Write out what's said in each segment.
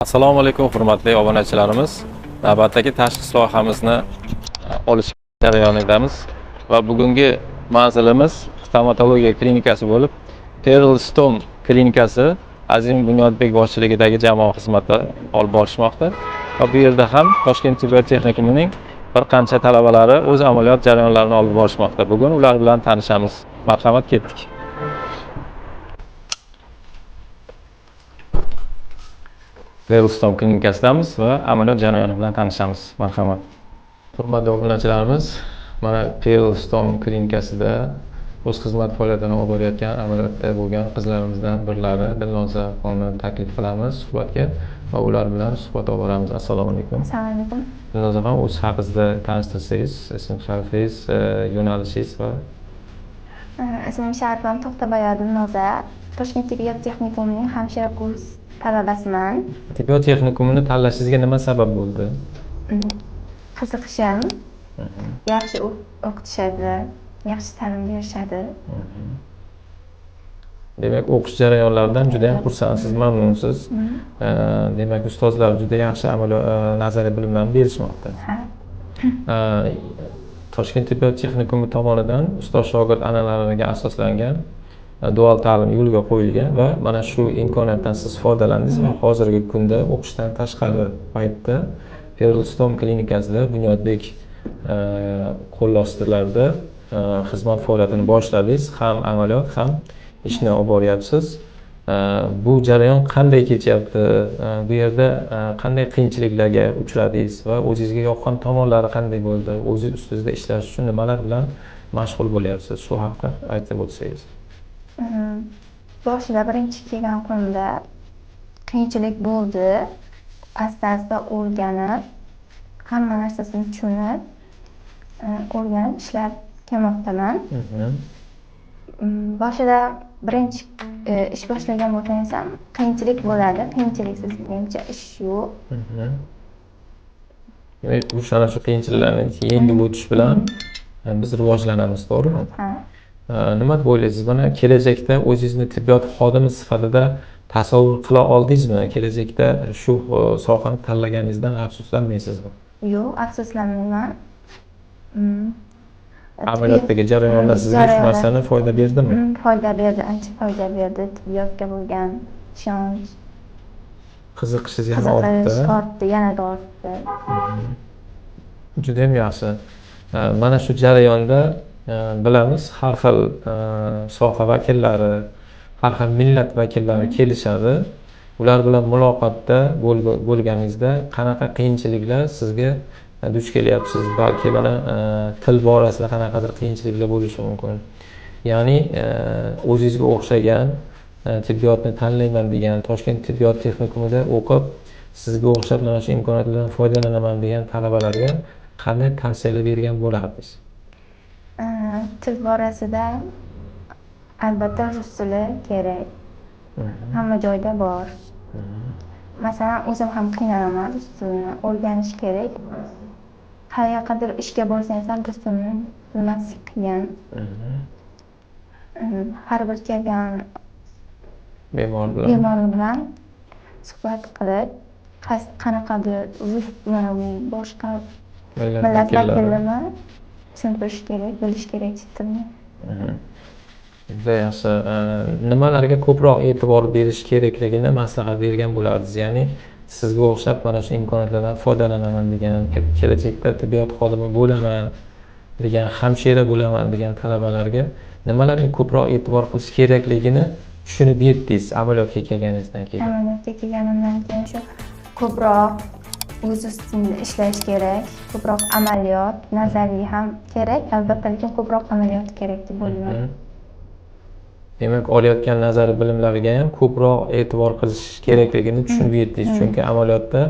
Assalomu alaykum hurmatli obunachilarimiz. Navbatdagi tashxis loyihamizni olish jarayonidamiz va bugungi manzilimiz stomatologiya klinikasi bo'lib, Pearlstone klinikasi Azim Bunyodbek boshchiligidagi jamoa xizmati olib borishmoqda. Va bu yerda ham Toshkent tibbiyot texnikumining bir qancha talabalari o'z amaliyot jarayonlarini olib borishmoqda. Bugun ular bilan tanishamiz. Marhamat, ketdik. Pearlstone klinikasidamiz va amaliyot jarayoni bilan tanishamiz. Marhamat. Hurmatli obunachilarimiz, mana Pearlstone klinikasida o'z xizmat faoliyatini olib borayotgan amaliyotda bo'lgan qizlarimizdan birlari Dilnoza xonni taklif qilamiz suhbatga va ular bilan suhbat olib boramiz. Assalomu alaykum. Assalomu alaykum. Dilnoza xon, o'z haqingizda tanishtirsangiz, ism-sharifingiz, yo'nalishingiz va Ismim Sharifam To'xtaboy Dilnoza. Toshkent tibbiyot texnikumining hamshira kurs talabasiman. tibbiyot texnikumini tanlashingizga nima sabab bo'ldi? Qiziqishim, yaxshi o'qitishadi, yaxshi ta'lim berishadi. Demak, o'qish jarayonlaridan juda ham xursandsiz, mamnunsiz. Demak, ustozlar juda yaxshi nazariy bilimlarni berishmoqda. Toshkent tibbiyot texnikumi tomonidan ustoz shogird an'analariga asoslangan dual ta'lim yo'lga qo'yilgan va mana shu imkoniyatdan siz foydalandingiz va hozirgi kunda o'qishdan tashqari paytda Pearlstone klinikasida Bunyodbek qo'l ostilarida xizmat faoliyatini boshladingiz. Ham amaliyot, ham ishni olib boryapsiz. Bu jarayon qanday kechyapti? Bu yerda qanday qiyinchiliklarga uchradingiz va o'zingizga yoqqan tomonlari qanday bo'ldi? O'zingiz ustingizda ishlash uchun nimalar bilan mashg'ul bo'lyapsiz? Shu haqida aytib o'tsangiz. Boshida birinchi kelgan kunimda qiyinchilik bo'ldi. Asta-asta o'rganib, hamma narsasini tushunib, o'rganib ishlab kelmoqdaman. Boshida birinchi ish boshlagan bo'lsam qiyinchilik bo'ladi. Qiyinchiliksiz menimcha ish yo'q. Demak, ana shu qiyinchiliklarni yengib o'tish bilan biz rivojlanamiz, to'g'rimi? Nima deb o'ylaysiz? Mana kelajakda o'zingizni tibbiyot xodimi sifatida tasavvur qila oldingizmi? Kelajakda shu sohani tanlaganingizdan afsuslanmaysizmi? Yo'q, afsuslanmayman. Amaliyotdagi jarayonlar sizga shu narsani foyda berdimi? Foyda berdi, ancha foyda berdi. Tibbiyotga bo'lgan ishonch, Qiziqishingiz yana ortdi. yanada ortdi. Juda ham yaxshi. Mana shu jarayonda bilamiz, har xil soha vakillari, har xil millat vakillari kelishadi. Ular bilan muloqotda bo'lganingizda qanaqa qiyinchiliklar sizga duch kelyapsiz? Balki mana til borasida qanaqadir qiyinchiliklar bo'lishi mumkin. Ya'ni o'zingizga o'xshagan tibbiyotni tanlayman degan, Toshkent tibbiyot texnikumida o'qib, sizga o'xshab mana shu imkoniyatlardan foydalanaman degan talabalarga qanday tavsiyalar bergan bo'lardingiz? Til borasida albatta rus tili kerak. Hamma joyda bor. Masalan, o'zim ham qiynalaman, rus tilini o'rganish kerak. Qayergadir ishga borsangiz ham rus tilini bilmaslik qiyin. Har bir kelgan bemor bilan suhbat qilib, qanaqadir rus boshqa millat vakillarini tushuntirish kerak, bilish kerak chet tilni. Juda yaxshi. Nimalarga ko'proq e'tibor berish kerakligini maslahat bergan bo'lardingiz? Ya'ni sizga o'xshab mana shu imkoniyatlardan foydalanaman degan, kelajakda tibbiyot xodimi bo'laman degan, hamshira bo'laman degan talabalarga nimalarga ko'proq e'tibor qilish kerakligini tushunib yetdingiz amaliyotga kelganingizdan keyin? Amaliyotga kelganimdan keyin shu ko'proq o'z ustingizda ishlash kerak, ko'proq amaliyot, nazariy ham kerak, albatta, lekin ko'proq amaliyot kerak deb o'ylayman. Demak, olayotgan nazariy bilimlarga ham ko'proq e'tibor qilish kerakligini tushunib yetdingiz. Chunki amaliyotda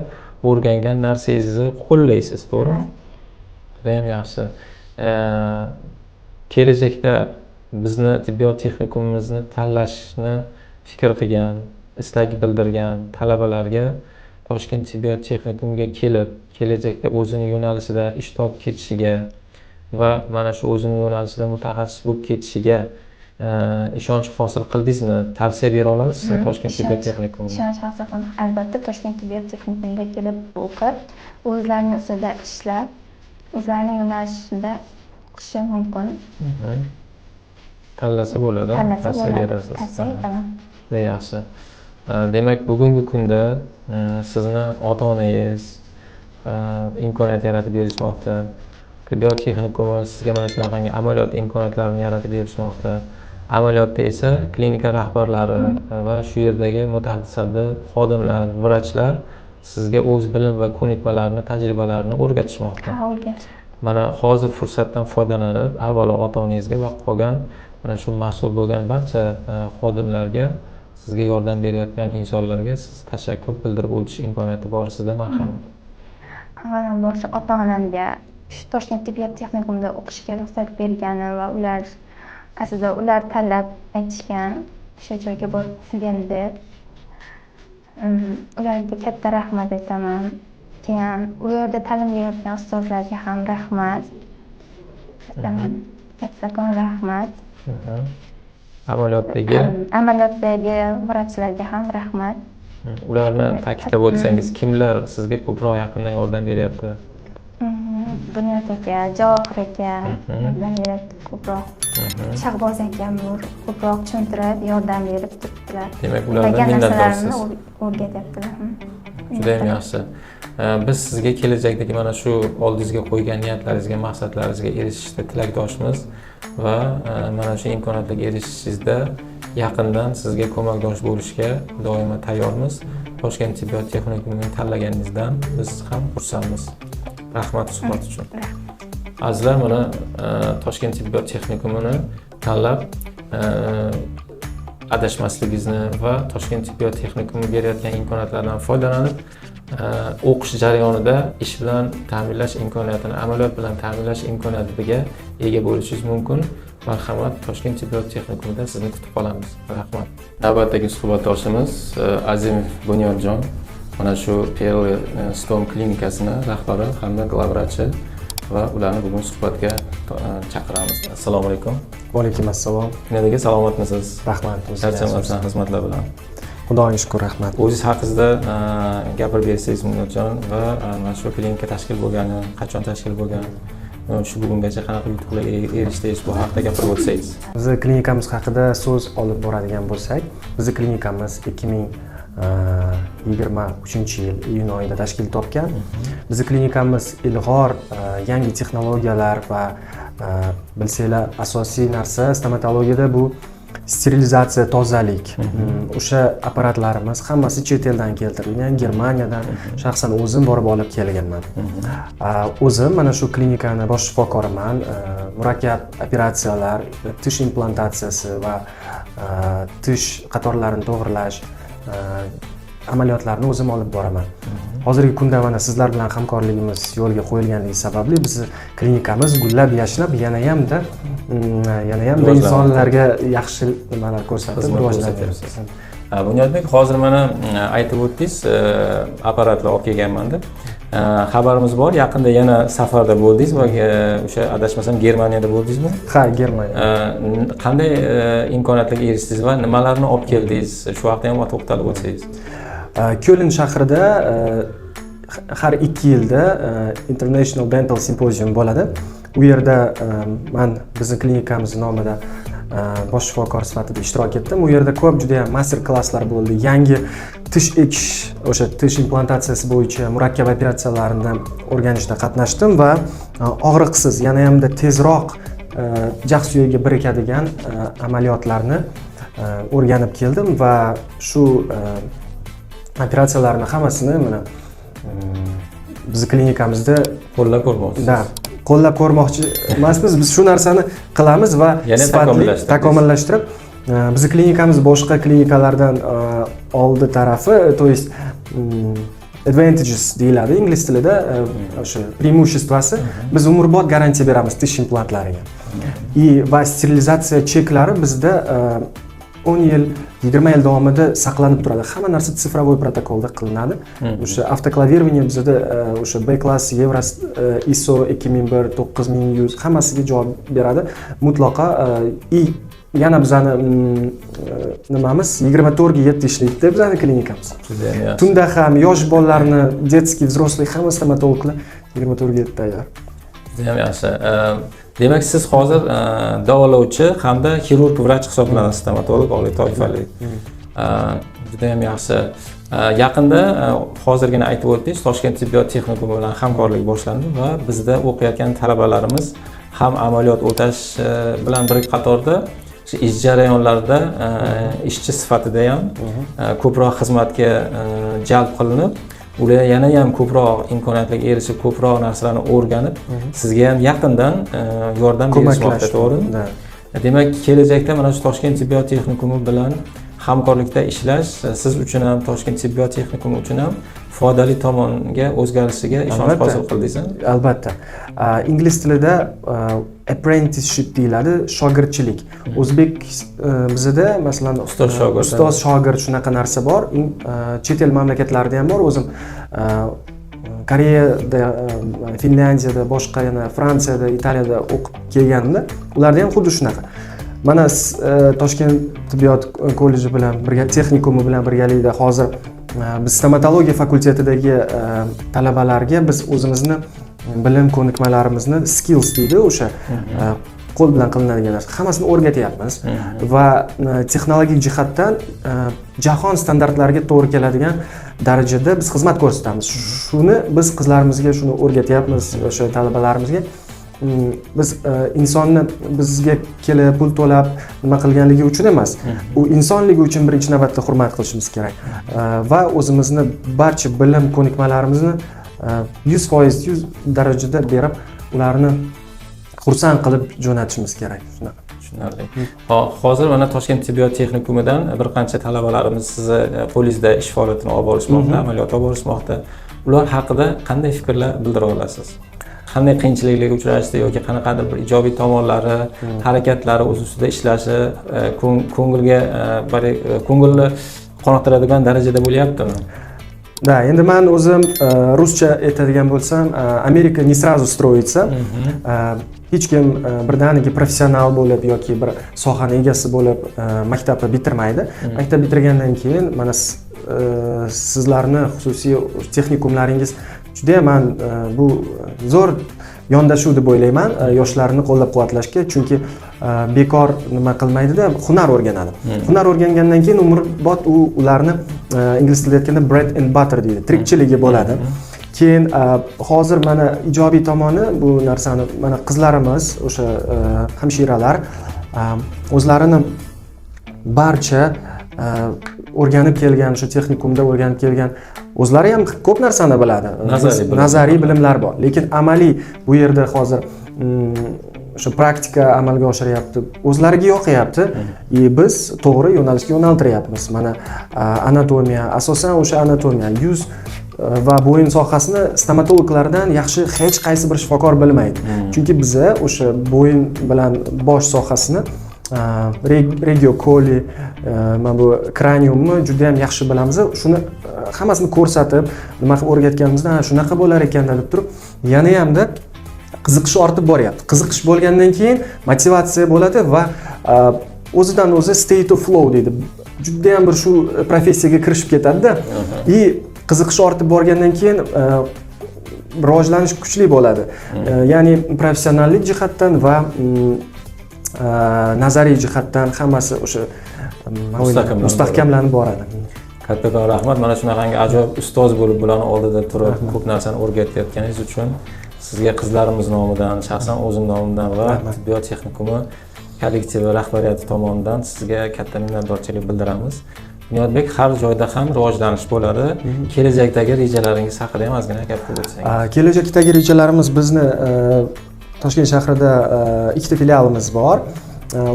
o'rgangan narsangizni qo'llaysiz, to'g'rimi? Juda ham yaxshi. Kelajakda bizni tibbiyot texnikumimizni tanlashni fikr qilgan, istak bildirgan talabalarga Toshkent tibbiyot texnikumiga kelib, kelajakda o'zining yo'nalishida ish topib ketishiga va mana shu o'zining yo'nalishida mutaxassis bo'lib ketishiga ishonch hosil qildingizmi? Tavsiya bera olasizmi Toshkent tibbiyot texnikumida? Ishonch hosil qildim. Albatta Toshkent tibbiyot texnikumida kelib o'qib, o'zlarining ustida ishlab, o'zlarining yo'nalishida o'qishi mumkin. Tanlasa bo'ladi. Tavsiya berasiz. Tavsiya etaman. Juda yaxshi. Demak, bugungi kunda sizni ota-onangiz imkoniyat yaratib berishmoqda. Tibbiyot texnikumi sizga mana shunaqangi amaliyot imkoniyatlarini yaratib berishmoqda. Amaliyotda esa klinika rahbarlari va shu yerdagi mutaxassislar, xodimlar, vrachlar sizga o'z bilim va ko'nikmalarini, tajribalarini o'rgatishmoqda. Mana hozir fursatdan foydalanib, avvalo ota-onangizga va qolgan mana shu mas'ul bo'lgan barcha xodimlarga, sizga yordam berayotgan insonlarga siz tashakkur bildirib o'tish imkoniyati bor sizda, marhamat. Avvalambor ota-onamga shu Toshkent tibbiyot texnikumida o'qishga ruxsat bergani va ular aslida ular tanlab aytishgan o'sha joyga borsin deb ularga katta rahmat aytaman. Keyin u yerda ta'lim berayotgan ustozlarga ham rahmat aytaman. Kattakon rahmat. Amaliyotdagi vrachlarga ham rahmat. Ularni ta'kidlab o'tsangiz, kimlar sizga ko'proq yaqindan yordam beryapti? Bunyod aka, Javohir aka yordam berib ko'proq. Shahboz akam ko'proq tushuntirib, yordam berib turibdilar. Demak, ulardan minnatdorsiz. O'rgatyaptilar. Juda ham yaxshi. Biz sizga kelajakdagi mana shu oldingizga qo'ygan niyatlaringizga, maqsadlaringizga erishishda tilakdoshmiz va mana shu imkoniyatlarga erishishingizda yaqindan sizga ko'makdosh bo'lishga doimo tayyormiz. Toshkent tibbiyot texnikumini tanlaganingizdan biz ham xursandmiz. Rahmat suhbat uchun. Azizlar, mana Toshkent tibbiyot texnikumini tanlab adashmasligingizni va Toshkent tibbiyot texnikumi berayotgan imkoniyatlardan foydalanib o'qish jarayonida ish bilan ta'minlash imkoniyatini, amaliyot bilan ta'minlash imkoniyatiga ega bo'lishingiz mumkin. Marhamat, Toshkent tibbiyot texnikumida sizni kutib qolamiz. Rahmat. Navbatdagi suhbatdoshimiz Azimov Bunyodjon, mana shu Perle Stom klinikasini rahbari hamda glavvrachi va ularni bugun suhbatga chaqiramiz. Assalomu alaykum. Va alaykum assalom. Nega salomatmisiz? Rahmat. Charchamasdan xizmatlar bilan. Xudoga shukr, rahmat. O'zingiz haqingizda gapirib bersangiz Bunyodjon va mana shu klinika tashkil bo'lgani, qachon tashkil bo'lgan, shu bugungacha qanaqa yutuqlarga erishdingiz, bu haqida gapirib o'tsangiz. Bizning klinikamiz haqida so'z olib boradigan bo'lsak, bizning klinikamiz 2023-yil iyun oyida tashkil topgan. Bizning klinikamiz ilg'or yangi texnologiyalar va bilsanglar asosiy narsa stomatologiyada bu sterilizatsiya, tozalik. O'sha apparatlarimiz hammasi chet eldan keltirilgan, Germaniyadan. Shaxsan o'zim borib olib kelganman. O'zim mana shu klinikani bosh shifokoriman. Murakkab operatsiyalar, tish implantatsiyasi va tish qatorlarini to'g'irlash amaliyotlarini o'zim olib boraman. Hozirgi kunda mana sizlar bilan hamkorligimiz yo'lga qo'yilganligi sababli bizni klinikamiz gullab yashnab yanayamda insonlarga yaxshi nimalar ko'rsatib rivojlanyapsiz. Bunyodbek, hozir mana aytib o'tdingiz, apparatlar olib kelganman deb. Xabarimiz bor, yaqinda yana safarda bo'ldingiz va o'sha adashmasam Germaniyada bo'ldingizmi? Ha, Germaniya. Qanday imkoniyatlarga erishdingiz va nimalarni olib keldingiz? Shu haqida ham to'xtalib o'tsangiz. Köln shahrida har 2 yilda International Dental Symposium bo'ladi. U yerda men bizning klinikamiz nomida bosh shifokor sifatida ishtirok etdim. U yerda ko'p juda ham master klasslar bo'ldi. Yangi tish ekish, o'sha tish implantatsiyasi bo'yicha murakkab operatsiyalarni o'rganishda qatnashdim va og'riqsiz, yana hamda tezroq jag' suyagiga birikadigan amaliyotlarni o'rganib keldim va shu operatsiyalarni hammasini mana bizning klinikamizda qo'llab ko'rmoqchisiz. Da, qo'llab ko'rmoqchi emasmiz. Biz shu narsani qilamiz va sifatli takomillashtirib, bizning klinikamiz boshqa klinikalardan oldi tarafi, to есть advantages deyiladi ingliz tilida, o'sha преимуществоsi, biz umrbod garantiya beramiz tish implantlariga. Va sterilizatsiya cheklari bizda 10 yil, 20 yil davomida saqlanib turadi. Hamma narsa sifrovoy protokolda qilinadi. O'sha avtoklavirovание bizda o'sha B klass, Euro, ISO 2001, 9100 hammasiga javob beradi. Mutlaqo yana bizani nimamiz 24 ga 7 ishlaydi bizani klinikamiz. Judayam yaxshi. Tunda ham yosh bolalarni, детский, взрослый hamma stomatologlar 24 ga 7 tayyor. Judayam yaxshi. Demak, siz hozir davolovchi hamda xirurg vrach hisoblanasiz, stomatolog oliy toifali. Judayam yaxshi. Yaqinda hozirgina aytib o'tdingiz, Toshkent tibbiyot texnikumi bilan hamkorlik boshlandi va bizda o'qiyotgan talabalarimiz ham amaliyot o'tash bilan bir qatorda ish jarayonlarida ishchi sifatida ham ko'proq xizmatga jalb qilinib, ular yana ham ko'proq imkoniyatlarga erishib, ko'proq narsalarni o'rganib, sizga ham yaqindan yordam berishmoqda, to'g'rimi? Demak, kelajakda mana shu Toshkent tibbiyot texnikumi bilan hamkorlikda ishlash siz uchun ham, Toshkent tibbiyot texnikumi uchun ham foydali tomonga o'zgarishiga ishonch hosil qildingiz. Albatta. Ingliz tilida apprenticeship deyiladi, shogirdchilik. O'zbek bizda masalan ustoz shogird shunaqa narsa bor. Chet el mamlakatlarida ham bor. O'zim Koreyada, Finlyandiyada, boshqa yana Fransiyada, Italiyada o'qib kelganimda, ularda ham xuddi shunaqa. Mana Toshkent tibbiyot kolleji bilan birga, texnikumi bilan birgalikda hozir biz stomatologiya fakultetidagi talabalarga biz o'zimizni bilim ko'nikmalarimizni, skills deydi, o'sha qo'l bilan qilinadigan narsa hammasini o'rgatyapmiz va texnologik jihatdan jahon standartlariga to'g'ri keladigan darajada biz xizmat ko'rsatamiz. Shuni biz qizlarimizga shuni o'rgatyapmiz, o'sha talabalarimizga. Biz insonni bizga kelib pul to'lab nima qilganligi uchun emas, u insonligi uchun birinchi navbatda hurmat qilishimiz kerak va o'zimizni barcha bilim ko'nikmalarimizni 100% darajada berib, ularni xursand qilib jo'natishimiz kerak. Tushunarli. Hozir mana Toshkent tibbiyot texnikumidan bir qancha talabalarimiz sizni qo'lingizda ish faoliyatini olib borishmoqda, amaliyot olib borishmoqda. Ular haqida qanday fikrlar bildira olasiz? Qanday qiyinchiliklarga uchrashdi yoki qanaqadir bir ijobiy tomonlari, harakatlari, o'z ustida ishlashi ko'ngilni qoniqtiradigan darajada bo'lyaptimi? Да, endi men o'zim ruscha aytadigan bo'lsam, Amerika не сразу строится. Hech kim birdaniga professional bo'lib yoki bir sohaning egasi bo'lib maktabni bitirmaydi. Maktab bitirgandan keyin mana sizlarni xususiy texnikumlaringiz juda ham bu zo'r yondashuv deb o'ylayman yoshlarni qo'llab-quvvatlashga, chunki bekor nima qilmaydi-da, hunar o'rganadi. Hunar o'rgangandan keyin umrbod ularni ingliz tilida aytganda bread and butter deydi, tirikchiligi bo'ladi. Keyin hozir mana ijobiy tomoni bu narsani mana qizlarimiz, o'sha hamshiralar o'zlarini barcha o'rganib kelgan, o'sha texnikumda o'rganib kelgan o'zlari ham ko'p narsani biladi. Nazariy bilimlar bor, lekin amaliy bu yerda hozir o'sha praktika amalga oshiryapti, o'zlariga yoqyapti. Biz to'g'ri yo'nalishga yo'naltiryapmiz. Mana anatomiya, asosan o'sha anatomiya, yuz va bo'yin sohasini stomatologlardan yaxshi hech qaysi bir shifokor bilmaydi. Chunki biza o'sha bo'yin bilan bosh sohasini regiokoli, mana bu kraniumni juda ham yaxshi bilamiz. Shuni hammasini ko'rsatib, nima qilib o'rgatganimizda shunaqa bo'lar ekan deb turib, yana hamda qiziqish ortib boryapti. Qiziqish bo'lgandan keyin motivatsiya bo'ladi va o'zidan o'zi state of flow deydi. Juda ham bir shu professiyaga kirishib ketadi-da. Qiziqish ortib borgandan keyin rivojlanish kuchli bo'ladi. Ya'ni professionallik jihatdan va nazariy jihatdan hammasi o'sha mustahkamlanib boradi. Kattakon rahmat. Mana shunaqangi ajoyib ustoz bo'lib bularning oldida turib ko'p narsani o'rgatayotganingiz uchun sizga qizlarimiz nomidan, shaxsan o'zim nomimdan va tibbiyot texnikumi kollektivi rahbariyati tomonidan sizga katta minnatdorchilik bildiramiz. Niyodbek, har joyda ham rivojlanish bo'ladi. Kelajakdagi rejalaringiz haqida ham ozgina gapirib o'tsangiz. Kelajakdagi rejalarimiz bizni Toshkent shahrida ikkita filialimiz bor.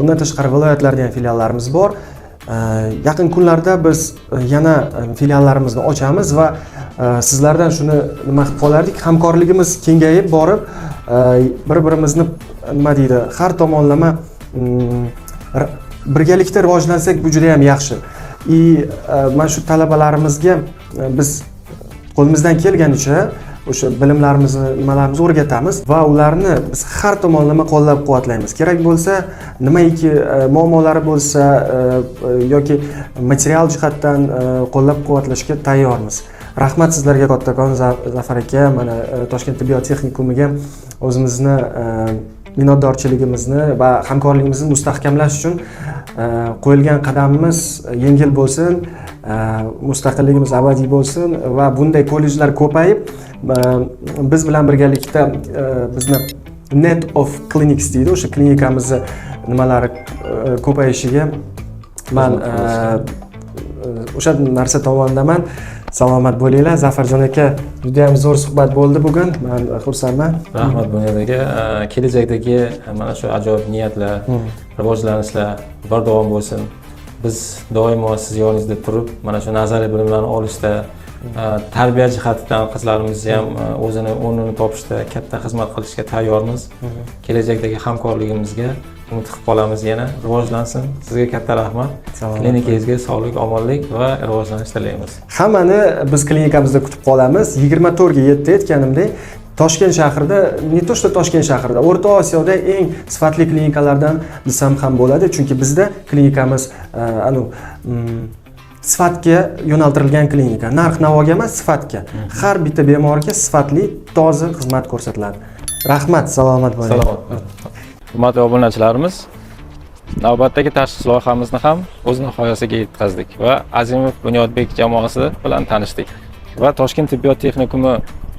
Undan tashqari viloyatlarda ham filiallarimiz bor. Yaqin kunlarda biz yana filiallarimizni ochamiz va sizlardan shuni nima qilib qolardik, hamkorligimiz kengayib borib, bir-birimizni nima deydi, har tomonlama birgalikda rivojlansak bu juda ham yaxshi. Mana shu talabalarimizga biz qo'limizdan kelganicha o'sha bilimlarimizni nimalarimizni o'rgatamiz va ularni biz har tomonlama qo'llab-quvvatlaymiz. Kerak bo'lsa, nimaiki muammolari bo'lsa yoki material jihatdan qo'llab-quvvatlashga tayyormiz. Rahmat sizlarga kattakon Zafar aka, mana Toshkent tibbiyot texnikumiga o'zimizni minnatdorchiligimizni va hamkorligimizni mustahkamlash uchun qo'yilgan qadamimiz yengil bo'lsin, mustaqilligimiz abadiy bo'lsin va bunday kollejlar ko'payib, biz bilan birgalikda bizni net of clinics deydi, o'sha klinikamizni nimalari ko'payishiga men o'sha narsa tomonidaman. Salomat bo'linglar. Zafarjon aka, juda ham zo'r suhbat bo'ldi bugun. Men xursandman. Rahmat Bunyod aka. Kelajakdagi mana shu ajoyib niyatlar, rivojlanishlar bardavom bo'lsin. Biz doimo siz yoningizda turib, mana shu nazariy bilimlarni olishda, tarbiya jihatidan qizlarimizni ham o'zini o'rnini topishda katta xizmat qilishga tayyormiz. Kelajakdagi hamkorligimizga umid qilib qolamiz, yana rivojlansin. Sizga katta rahmat. Klinikangizga sog'lik, omonlik va rivojlanish tilaymiz. Hammani biz klinikamizda kutib qolamiz. 24 ga 7 aytganimdek, Toshkent shahrida, ne to, что Toshkent shahrida, O'rta Osiyoda eng sifatli klinikalardan desam ham bo'ladi, chunki bizda klinikamiz sifatga yo'naltirilgan klinika. Narx-navoga emas, sifatga. Har bitta bemorga sifatli, toza xizmat ko'rsatiladi. Rahmat, salomat bo'ling. Salomat. Hurmatli obunachilarimiz, navbatdagi tashxis loyihamizni ham o'z nihoyasiga yetkazdik va Azimov Bunyodbek jamoasi bilan tanishdik. Va Toshkent tibbiyot texnikumi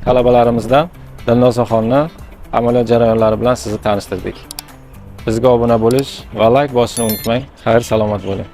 talabalarimizdan Dilnozaxonni amaliyot jarayonlari bilan sizni tanishtirdik. Bizga obuna bo'lish va like bosishni unutmang. Xayr, salomat bo'ling.